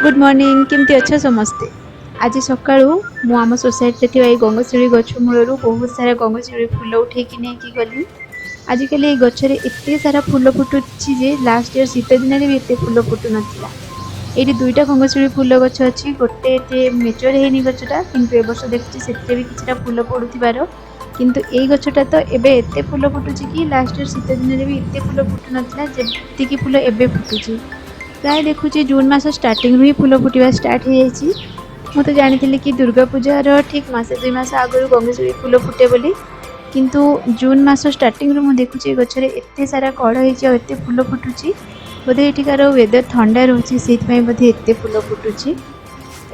Good morning केमती अच्छा समस्ते। आज सकाळू मु आम सोसाइटी थी गंगशिड़ी गछ मूलर बहुत सारा गंगशिड़ी फूल उठे नहीं गली। आजिकल ये गचर एत सारा फूल फुटुची जे लास्ट ईयर शीत दिन भी एत फूल फुटु नाला। ये दुईटा गंगशिड़ी फूल गछ अच्छी गोटे मेचर है गचटा किंतु ए वर्ष देखुची से भी किछटा फूल पड़ुथिबार किंतु ए गछटा तो एबे एते फूल फुटुची कि लास्ट ईयर शीत दिन भी एत फूल फुटु नथिला जेतिकी फूल एबे फुटुची। प्राय देखुची जून मास स्टार्टिंग ही फूल फुटवा स्टार्ट हो जाइए। मु तो जानी कि दुर्गा पूजार ठीक मसे 2 मास आगु गंगशिड़ी फूल फुटे बोली किंतु जून मास स्टार्टिंग रू देखुची गचर एत सारा कड़ होते फूल फुटुची। बोधे एठिकार वेदर ठंडा रोचे से बोधे एत फूल फुटुची।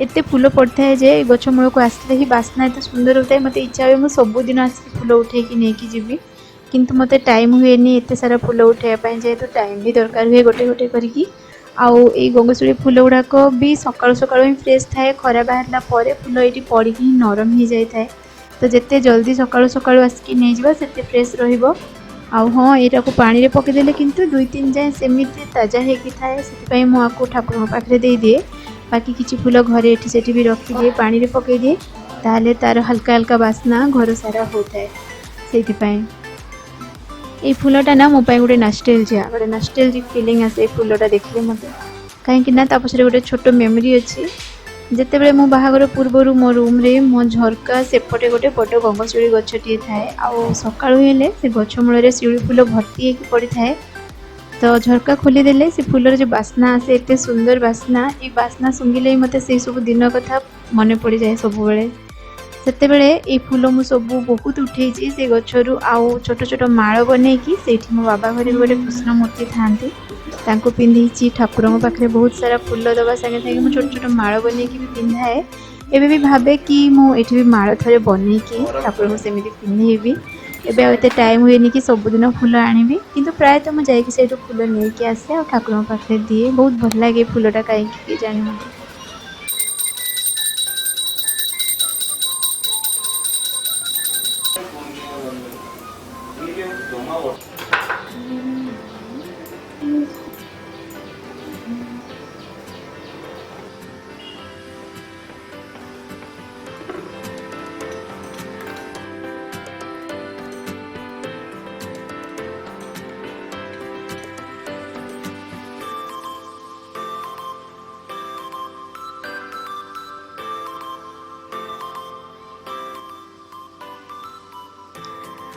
एत फूल पड़ता है जे गछ मूल को आसले ही बास्ना एत सुंदर होता है। मत इच्छा हुए मुझे सबुदिन आस फूल उठे नहीं जीवी किंतु मत टाइम हुए एत सारा फूल उठाइवाई जेहेतु टाइम भी दरकार हुए गोटे गोटे करके। आउ ये गंगशिड़ी फूल गुड़ाक भी सकाळु सकाळु ही फ्रेश थाए खरा बाहरला परे फूल ये पड़ी नरम हो जाए थाए। तो जिते जल्दी सकाळु सकाळु आसिक नहीं जावा सेते फ्रेश रहिबो। आउ हाँ यहाँ को पानी रे पकईदेले किंतु 2-3 जाए सेमती ताजा होगी थाए से मुझे ठाकुर पाखे दे दिए। बाकी किसी फूल घरे एठी सेठी भी रखी दिए पानी रे पकई दिए ताहले तार हल्का हल्का बास्ना घर सारा होता है। से ये फूलटा ना मो गोटे नॉस्टैल्जिक फीलिंग आसे फूलटा देखले मत कहीं पछरे गोटे छोट मेमोरी अच्छी। जिते बड़े मो बाहागर पूर्वर मो रूम रे मो झरका सेपटे गोटे बड़ गंगशिड़ी गछटी थाए आउ सकाळु हेले से गछ मूल शिउली फूल भर्ती होगी पड़ी थाए। तो झरका खोलीदेले से फूलर जो बास्ना आसे एत सुंदर बास्ना ये बास्ना सुंघिले मत से सब दिन कथा मन पड़ जाए सब बेले। सेते बेले ये फूल मु सब बहुत उठे से गचरू आउ छोट छोट माल बन कि मो बाबा घरे गोटे कृष्ण मूर्ति था पिंधि ठाकुर पाखे बहुत सारा फूल दबा सागे सागे मुझे छोट छोट माल बन भी पिंधाए। एबे भी भावे कि मुझे भी माल थे बन ठाकुर को सेमती पिंधेबी। एबे एत टाइम हुए कि सबुदिन फूल आनिबी किंतु प्रायतः मुझे जाइए फूल नहीं आसे और ठाकुर पाखे दिए बहुत भल लगे फूलटा कहीं जानी मत।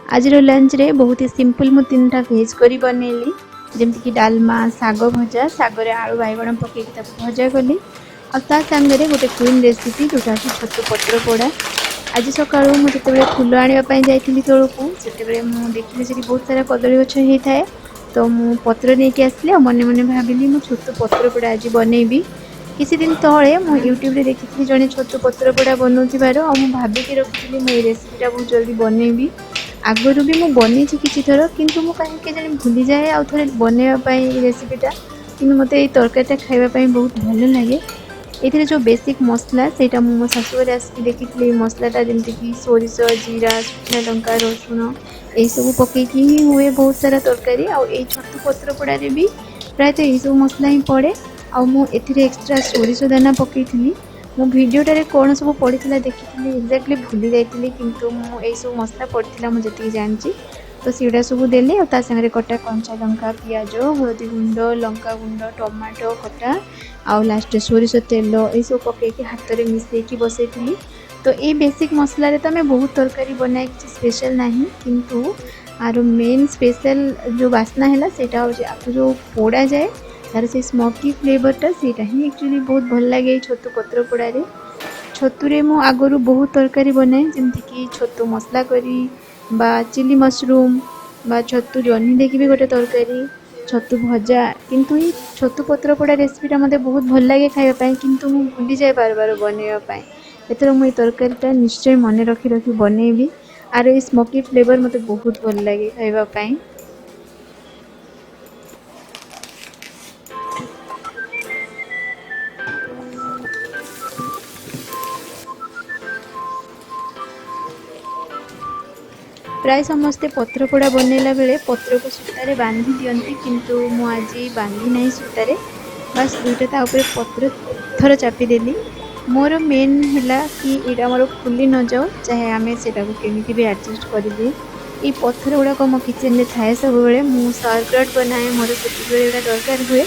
आज लंच रे बहुत ही सिंपल मु 3टा भेज करी बनैली जमती कि डालमा साग भजा सागर आलू बैगण पकई भजा कली और ता सांगे गोटे क्वीन रेसिपी जोटा कि छतु पत्र पोड़ा। आज सकाळु मु जते फूल आनिबा जाइली तळकू से देखिली से बहुत सारा कदली गछ होता है। तो मु पत्र नहीं आसली मन मन भाविली मु छतु पत्र पोड़ा आज बनैबी। किसी दिन तले मु यूट्यूब रे देखी जड़े छतु पत्र पोड़ा बनाऊबार और मुझे भाविकी रखी मुझे रेसिपीटा बहुत जल्दी बनैबी। आगुरी भी मुझे बनी किसी थर किंतु मु कहीं जानी भूली जाए आउ थे बनवाई रेसिपीटा कि मत ये तरकारीटा खावाई बहुत भल लगे। ये जो बेसिक मसला से मो शाशुघर आसिक देखी मसलाटा जमती कि सोरिष जीरा शुखा लंका रसुण यही सब पकईकी ही हुए बहुत सारा तरकारी। आउ छतु पत्र पोड़े भी प्रायतः यही सब मसला ही पड़े। आउ मुझे एक्सट्रा सोरिष दाना पकई मो भिडियोटे कौन सब पड़ा देखी एक्जाक्टली भूली जाइए किंतु मुझे सब मसला पड़ा मुझे जानी तो सीटा सब देले और सागर कटा कंचा लंका पियाज हलदी गुंड लंका गुंड टमाटो खटा आउ लास्ट सोरिष तेल ये सब पकईकी हाथ में मिसईकी बसई। तो ये बेसिक मसला तो आम बहुत तरकारी बनाए कि स्पेशल ना किंतु आर मेन स्पेशल जो बास्ना है सेटा हूँ जो पोड़ा जाए तार से स्मोकी फ्लेवरटा सेटा ही एक्चुअली बहुत भल लगे छतु पत्र पोड़े। छतुरे मु आगरू बहुत तरकारी बनाए जमती कि छतु मसला करी बा चिली मशरूम बा छतु जह्नी देखी भी गोटे तरकारी छतु भजा किंतु ये छतु पत्र पोड़ा रेसिपीटा मते बहुत भल लगे खाइबा किंतु मु भूली जाए बार बार बनवाई। एथर मुझे तरकारीटा निश्चय मन रखी रखी बनैबी आर ये स्मोकी फ्लेवर मते बहुत भल लगे खाइबा। प्राय समस्ते पत्र पोड़ा बनैला बेले पत्र को सूतारे बांधी दियंती किंतु मु आज बांधी नहीं सूतारे बास दुईटा ता ऊपर पत्र थर चापीदेली। मोर मेन है कि यहाँ मोर फुली न जाओ चाहे आम से केमी भी एडजस्ट करेंगे। ये पत्थर गुड़ाक मो किचेन में थाए सब बेले मुझे सर्कट बनाए मोर से दरकार हुए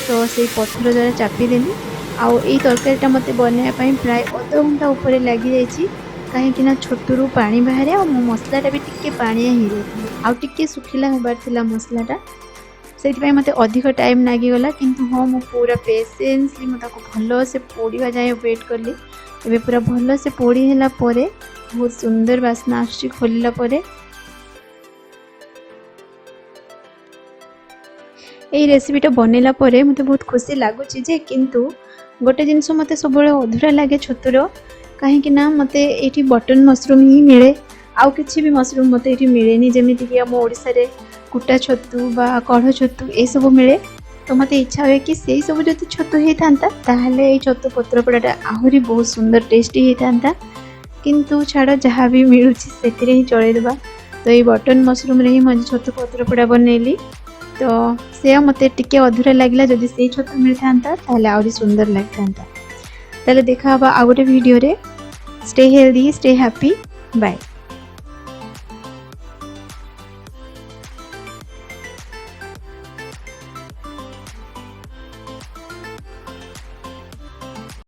तो से पत्थर द्वारा चापीदेली। आउ ये तरकारीटा मत बनवाई प्राय अध घंटा उपर लगी जाइए कहीं छोटू पानी बाहर आ मसलाटा भी टिके पानिया हो जाता आउ सुखिला होबार मसलाटा से मत अधिक टाइम लगिगला किंतु हाँ मु पूरा पेसेंसली मुझे भल से पोड़ा जाए वेट कली। एबे पूरा भल से पोड़ी है बहुत सुंदर बास्ना आसुची खोलला परे। ये रेसिपीटा बनैला परे मते बहुत खुशी लगुच जे किंतु गोटे जिनस मते सब अधूरा लगे छतुर कहीं मते ये बटन मशरूम ही मिले आउ किसी भी मशरूम मते ये मिलेनी जमीती कि आम ओडिशा रे कुटा छतु बा कढ़ छतु ये सब मिले तो मत इच्छा हुए कि से सब जो छतु होता ताहले ये छतु पत्र पोड़ाटा आहरी बहुत सुंदर टेस्टी होता किंतु छाड़ जहाँ भी मिलूँ से ही चलदेवा। तो ये बटन मशरूम रे ही मुझे छतु पत्र पोड़ा बनैली तो से मत टिके अधूरा लगे जदि से छतु मिलता ताहले आहरी सुंदर लगता। ताहले देखा आउ गोटे वीडियो रे। Stay healthy stay happy bye.